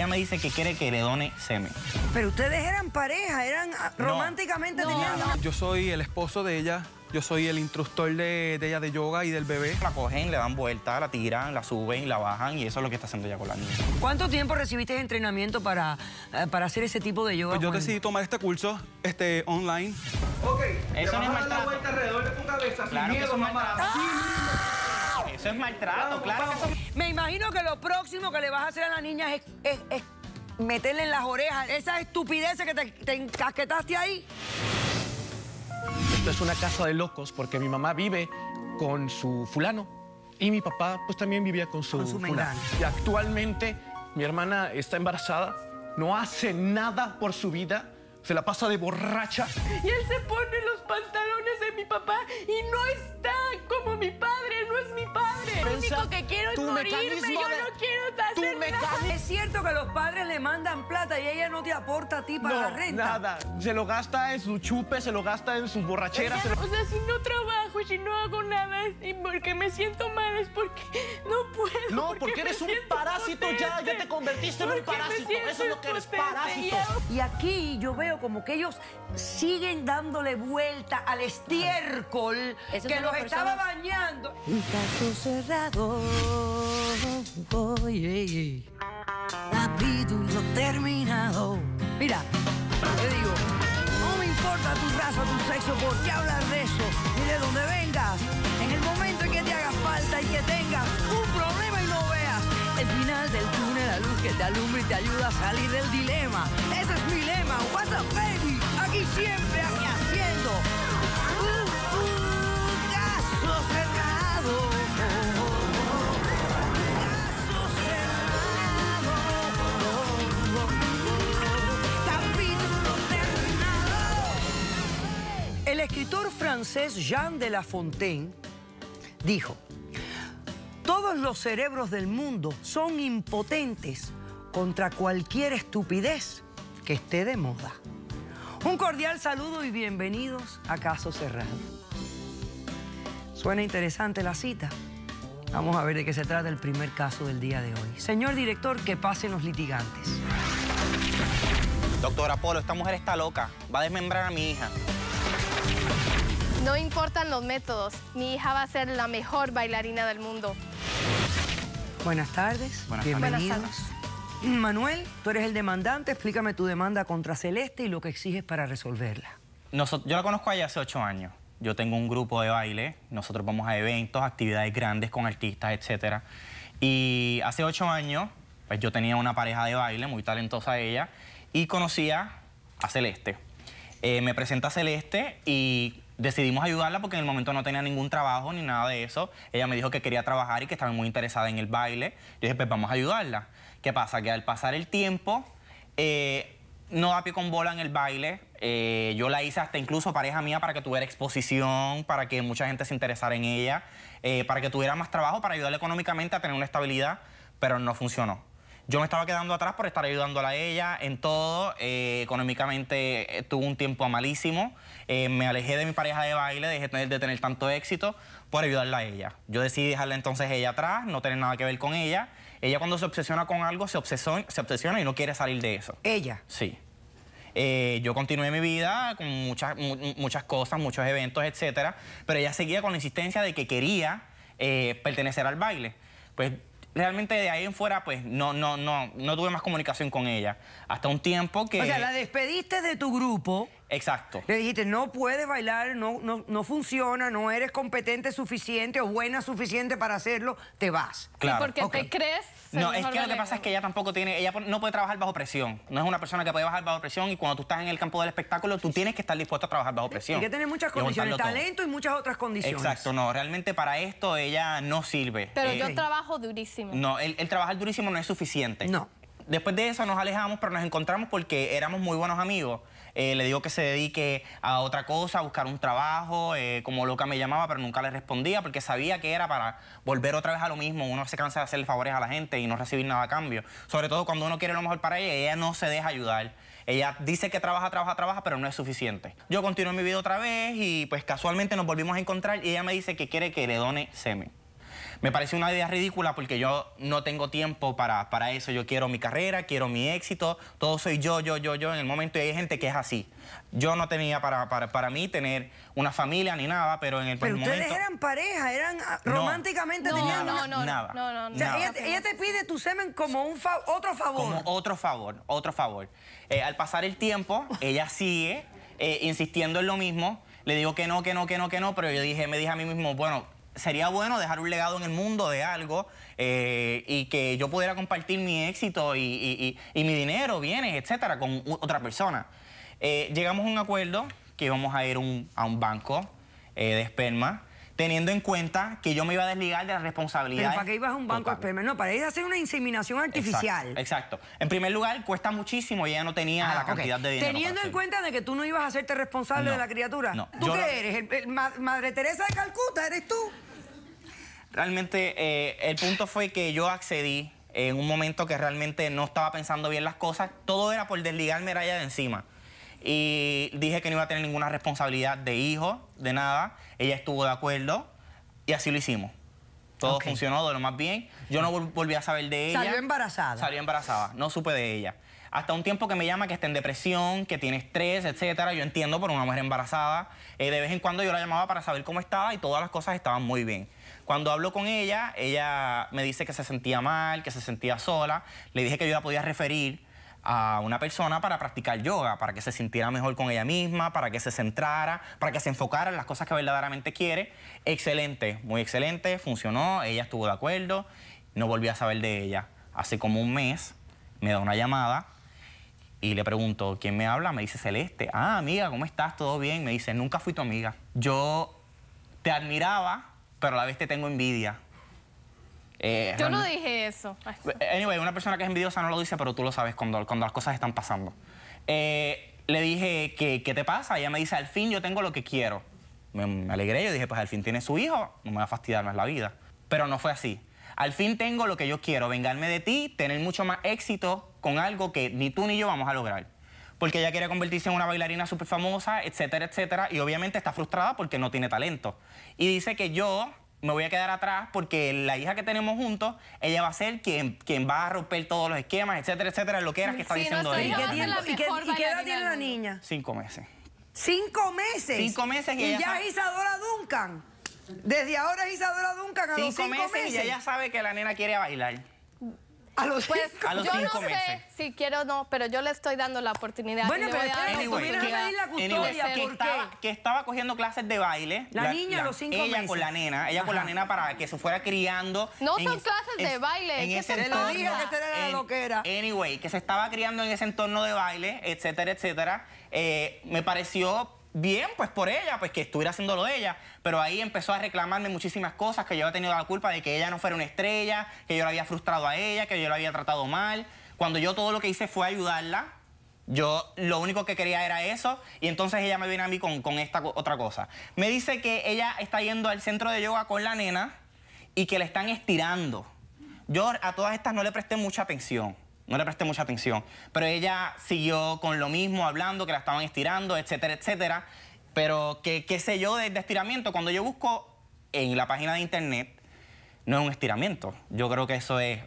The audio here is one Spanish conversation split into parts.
ella me dice que quiere que le done semen. Pero ustedes eran pareja, eran románticamente tenían... Yo soy el esposo de ella. Yo soy el instructor de ella de yoga y del bebé. La cogen, le dan vuelta, la tiran, la suben, la bajan y eso es lo que está haciendo ella con la niña. ¿Cuánto tiempo recibiste de entrenamiento para hacer ese tipo de yoga? Pues yo decidí tomar este curso online. Ok, eso no es maltrato. la vuelta alrededor de tu cabeza, Claro que eso es maltrato. Eso es maltrato, claro que eso... Me imagino que lo próximo que le vas a hacer a la niña es meterle en las orejas esa estupidez que te encasquetaste ahí. Esto es una casa de locos porque mi mamá vive con su fulano y mi papá pues también vivía con su fulano. mengano. Y actualmente mi hermana está embarazada, no hace nada por su vida, se la pasa de borracha. Y él se pone los pantalones de mi papá y no está como mi padre, él no es mi padre. Lo único que quiero es morirme, yo no quiero hacer nada. Es cierto que los padres le mandan plata y ella no te aporta a ti para la renta. Nada, se lo gasta en su chupe, se lo gasta en sus borracheras. O sea, si no trabajo, si no hago nada y porque me siento mal es porque no puedo. No, porque eres un parásito ya te convertiste en un parásito. Eso es lo que eres, parásito. Y aquí yo veo como que ellos siguen dándole vuelta al estiércol que los estaba bañando. Un caso cerrado. Capítulo terminado. Mira, te digo, no me importa tu raza, tu sexo, por qué hablar de eso, ni de dónde vengas. En el momento en que te haga falta y que tengas un problema y no veas el final del túnel, la luz que te alumbra y te ayuda a salir del dilema. Ese es mi lema. What's up, baby? Aquí siempre, aquí haciendo caso cerrado. Caso cerrado. Capítulo terminado. El escritor francés Jean de La Fontaine dijo: todos los cerebros del mundo son impotentes contra cualquier estupidez que esté de moda. Un cordial saludo y bienvenidos a Caso Cerrado. Suena interesante la cita. Vamos a ver de qué se trata el primer caso del día de hoy. Señor director, que pasen los litigantes. Doctor Apolo, esta mujer está loca. Va a desmembrar a mi hija. No importan los métodos. Mi hija va a ser la mejor bailarina del mundo. Buenas tardes. Bienvenidos. Buenas tardes. Manuel, tú eres el demandante. Explícame tu demanda contra Celeste y lo que exiges para resolverla. Yo la conozco a ella hace 8 años. Yo tengo un grupo de baile. Nosotros vamos a eventos, actividades grandes con artistas, etc. Y hace 8 años, pues yo tenía una pareja de baile, muy talentosa ella, y conocía a Celeste. Me presenta a Celeste y decidimos ayudarla porque en el momento no tenía ningún trabajo ni nada de eso. Ella me dijo que quería trabajar y que estaba muy interesada en el baile. Yo dije, pues vamos a ayudarla. ¿Qué pasa? Que al pasar el tiempo, no da pie con bola en el baile. Yo la hice hasta incluso pareja mía para que tuviera exposición, para que mucha gente se interesara en ella, para que tuviera más trabajo, para ayudarle económicamente a tener una estabilidad, pero no funcionó. Yo me estaba quedando atrás por estar ayudándola a ella en todo. Económicamente tuvo un tiempo malísimo. Me alejé de mi pareja de baile, dejé de tener tanto éxito por ayudarla a ella. Yo decidí dejarla entonces ella atrás, no tener nada que ver con ella. Ella cuando se obsesiona con algo, se obsesiona y no quiere salir de eso. ¿Ella? Sí. Yo continué mi vida con muchas cosas, muchos eventos, etcétera, pero ella seguía con la insistencia de que quería pertenecer al baile. Pues realmente de ahí en fuera, pues no tuve más comunicación con ella. Hasta un tiempo que... O sea, la despediste de tu grupo. Exacto. Le dijiste, no puedes bailar, no funciona, no eres competente suficiente o buena suficiente para hacerlo, te vas. Claro. Sí, porque te crees... No, es que lo que pasa es que ella tampoco tiene... Ella no puede trabajar bajo presión. No es una persona que puede bajar bajo presión y cuando tú estás en el campo del espectáculo, tú tienes que estar dispuesto a trabajar bajo presión. Hay que tener muchas condiciones, talento y muchas otras condiciones. Exacto, no. Realmente para esto ella no sirve. Pero yo trabajo durísimo. No, el trabajar durísimo no es suficiente. No. Después de eso nos alejamos, pero nos encontramos porque éramos muy buenos amigos. Le digo que se dedique a otra cosa, a buscar un trabajo. Como loca me llamaba, pero nunca le respondía porque sabía que era para volver otra vez a lo mismo. Uno se cansa de hacerle favores a la gente y no recibir nada a cambio. Sobre todo cuando uno quiere lo mejor para ella, ella no se deja ayudar. Ella dice que trabaja, pero no es suficiente. Yo continué mi vida otra vez y pues casualmente nos volvimos a encontrar y ella me dice que quiere que le done semen. Me parece una idea ridícula porque yo no tengo tiempo para eso. Yo quiero mi carrera, quiero mi éxito, todo soy yo en el momento. Y hay gente que es así. Yo no tenía para mí tener una familia ni nada, pero en el momento... Pero ustedes eran pareja, eran románticamente... tenían nada. O sea, ella te pide tu semen como otro favor. Como otro favor. Al pasar el tiempo, ella sigue insistiendo en lo mismo. Le digo que no, pero me dije a mí mismo, bueno, sería bueno dejar un legado en el mundo de algo y que yo pudiera compartir mi éxito y mi dinero, bienes, etcétera, con otra persona. Llegamos a un acuerdo que íbamos a ir a un banco de esperma, teniendo en cuenta que yo me iba a desligar de la responsabilidad. ¿Pero para qué ibas a un banco de esperma? No, para ir a hacer una inseminación artificial. Exacto. En primer lugar, cuesta muchísimo y ella no tenía la cantidad de dinero. Teniendo en cuenta de que tú no ibas a hacerte responsable de la criatura. No. ¿Tú qué eres? ¿Madre Teresa de Calcuta? ¿Eres tú? Realmente, el punto fue que yo accedí en un momento que realmente no estaba pensando bien las cosas. Todo era por desligarme a ella de encima. Y dije que no iba a tener ninguna responsabilidad de hijo, de nada. Ella estuvo de acuerdo y así lo hicimos. Todo funcionó de lo más bien. Yo no volví a saber de ella. ¿Salió embarazada? Salió embarazada. No supe de ella. Hasta un tiempo que me llama que está en depresión, que tiene estrés, etcétera. Yo entiendo por una mujer embarazada. De vez en cuando yo la llamaba para saber cómo estaba y todas las cosas estaban muy bien. Cuando hablo con ella, ella me dice que se sentía mal, que se sentía sola. Le dije que yo la podía referir a una persona para practicar yoga, para que se sintiera mejor con ella misma, para que se centrara, para que se enfocara en las cosas que verdaderamente quiere. Excelente, muy excelente, funcionó, ella estuvo de acuerdo, no volví a saber de ella. Hace como un mes me da una llamada y le pregunto, ¿quién me habla? Me dice Celeste. Ah, amiga, ¿cómo estás? ¿Todo bien? Me dice, nunca fui tu amiga. Yo te admiraba, pero a la vez te tengo envidia. Yo no dije eso. Anyway, una persona que es envidiosa no lo dice, pero tú lo sabes cuando las cosas están pasando. Le dije, ¿qué te pasa? Ella me dice, al fin yo tengo lo que quiero. Me alegré, yo dije, pues al fin tiene su hijo, no me va a fastidiar más la vida. Pero no fue así. Al fin tengo lo que yo quiero, vengarme de ti, tener mucho más éxito con algo que ni tú ni yo vamos a lograr. Porque ella quiere convertirse en una bailarina súper famosa, etcétera, etcétera, y obviamente está frustrada porque no tiene talento. Y dice que yo me voy a quedar atrás porque la hija que tenemos juntos, ella va a ser quien va a romper todos los esquemas, etcétera, etcétera, lo que era que está diciendo ella. ¿Y qué edad tiene la niña? 5 meses. ¿5 meses? 5 meses y ya es Isadora Duncan. Desde ahora es Isadora Duncan a los 5 meses. Y ella sabe que la nena quiere bailar. A los 5 meses. Si quiero o no, pero yo le estoy dando la oportunidad. Bueno, pero tú vienes a pedir la custodia. Que estaba cogiendo clases de baile. La niña a los 5 meses. Ella con la nena para que se fuera criando. No son clases de baile. En ese te lo dije que te era lo que era. Anyway, que se estaba criando en ese entorno de baile, etcétera, etcétera. Me pareció bien, pues por ella, pues que estuviera haciendo lo de ella, pero ahí empezó a reclamarme muchísimas cosas, que yo había tenido la culpa de que ella no fuera una estrella, que yo la había frustrado a ella, que yo la había tratado mal, cuando yo todo lo que hice fue ayudarla. Yo lo único que quería era eso, y entonces ella me viene a mí con esta otra cosa. Me dice que ella está yendo al centro de yoga con la nena y que le están estirando. Yo a todas estas no le presté mucha atención. Pero ella siguió con lo mismo, hablando, que la estaban estirando, etcétera, etcétera. Pero qué sé yo de estiramiento, cuando yo busco en la página de internet, no es un estiramiento. Yo creo que eso es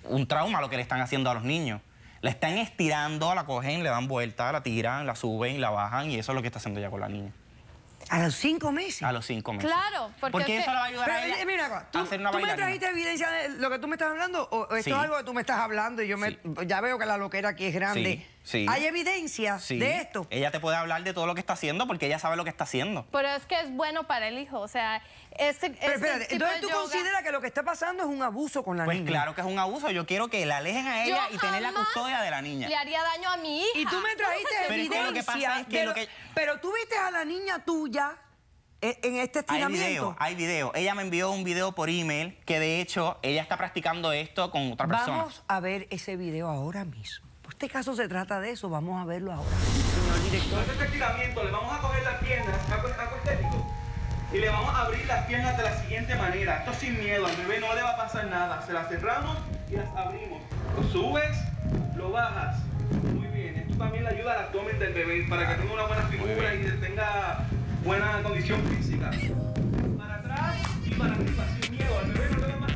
un trauma lo que le están haciendo a los niños. La están estirando, la cogen, le dan vuelta, la tiran, la suben, la bajan, y eso es lo que está haciendo ella con la niña. ¿A los 5 meses? A los 5 meses. Claro, porque eso le va a ayudar a ella a hacer una bailarina. ¿Tú me trajiste evidencia de lo que tú me estás hablando? ¿O esto es algo que tú me estás hablando y yo ya veo que la loquera aquí es grande? Sí. ¿Hay evidencia de esto? Ella te puede hablar de todo lo que está haciendo porque ella sabe lo que está haciendo. Pero es que es bueno para el hijo, o sea, Pero espérate, entonces tú consideras que lo que está pasando es un abuso con la niña. Pues claro que es un abuso. Yo quiero que la alejen a ella y tener la custodia de la niña. Le haría daño a mi hija. Y tú me trajiste evidencia. Pero lo que pasa es que pero tú viste a la niña tuya en este estiramiento. Hay video. Ella me envió un video por email que de hecho ella está practicando esto con otra persona. Vamos a ver ese video ahora mismo. Por este caso se trata de eso. Vamos a verlo ahora, señor director. Con este estiramiento le vamos a coger las piernas, acostético, y le vamos a abrir las piernas de la siguiente manera. Esto sin miedo, al bebé no le va a pasar nada. Se las cerramos y las abrimos. Lo subes, lo bajas. Muy bien. Esto también le ayuda al abdomen del bebé para que tenga una buena figura y tenga buena condición física. Para atrás y para arriba, sin miedo. Al bebé no le va a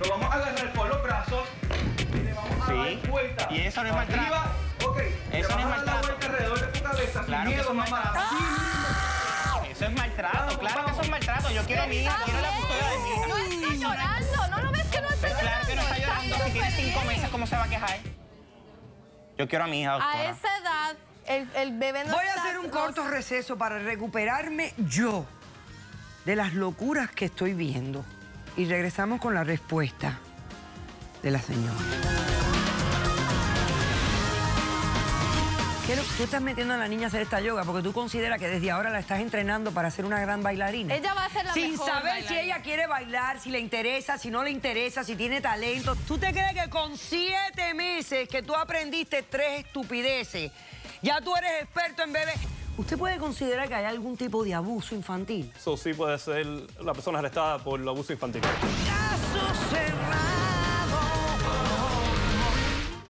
Lo vamos a agarrar por los brazos y le vamos a dar vuelta. Y eso no es maltrato. Arriba, ok. Eso no es maltrato. Vuelta alrededor de tu cabeza, Claro sin que eso miedo, es mamá. maltrato. Eso es maltrato, claro que eso es maltrato. Yo quiero a mi hija, quiero la custodia de mi hija. No está llorando, ¿no lo ves que no está llorando? Claro que no está llorando, si tiene 5 meses, ¿cómo se va a quejar? Yo quiero a mi hija, doctora. A esa edad, el bebé no Voy a está- hacer un no- corto receso para recuperarme yo de las locuras que estoy viendo. Y regresamos con la respuesta de la señora. Tú estás metiendo a la niña a hacer esta yoga porque tú consideras que desde ahora la estás entrenando para ser una gran bailarina. Ella va a ser la Sin mejor saber bailarina. si ella quiere bailar, si le interesa, si no le interesa, si tiene talento. ¿Tú te crees que con 7 meses que tú aprendiste 3 estupideces, ya tú eres experto en bebé? ¿Usted puede considerar que hay algún tipo de abuso infantil? Eso sí puede ser la persona arrestada por el abuso infantil. Caso cerrado.